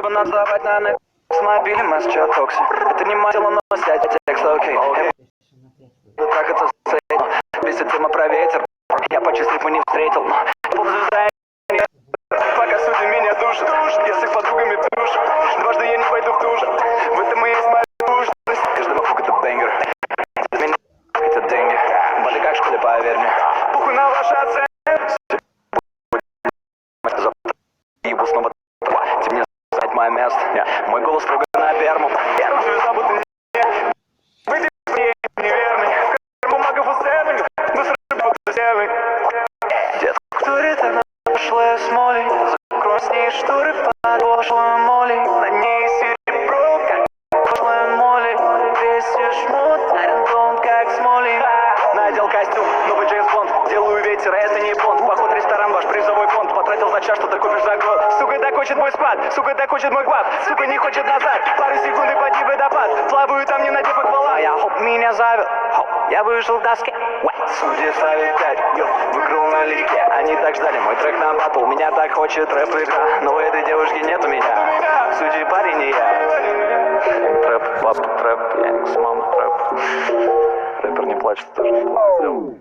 Надо давать на них с мобилем, а сейчас токси. Это не мое дело, но сядь, текст, окей. Так это сейл. Бесит тема про ветер. Я почти слепу не встретил. Ползвезда пока судьи меня душат. Если с подругами в душ. Дважды я не войду в душ. В этом и есть моя нужность. Каждый вокруг это бэнгер. Меня это деньги. Бали как в школе, поверь мне. Похуй на ваши оценки. Ебу снова тебе знать мое место. Мой голос строго на первом. Я рук звезда, будто не выйди мне неверный. Бумага в устремлении. Мы срубим севый. Дед, который тогда пошла с молей. Закрой с ней шторы под пошлой молей. На ней серебро, как пошлой моли. Весь шмот арендован, как смолей. Надел костюм, новый Джеймс Бонд. Делаю ветер, а это не понт. Поход в ресторан, ваш призовой фонд. Потратил за час, что ты купишь за год. Сука, так хочет мой спад, сука, так хочет мой клаб. Сука, не хочет назад, пару секунд и поди водопад. Плаваю там, не надев акваланг. Я хоп, меня зовет, хоп, я вышел в доске. Судья ставит 5, выиграл налегке. Они так ждали мой трек на батл. Меня так хочет рэп игра, но у этой девушки нет у меня. Судьи парень не я. Трэп, пап, трэп, Яникс, мама, трэп. Рэпер не плачет, тоже неплохо сделал.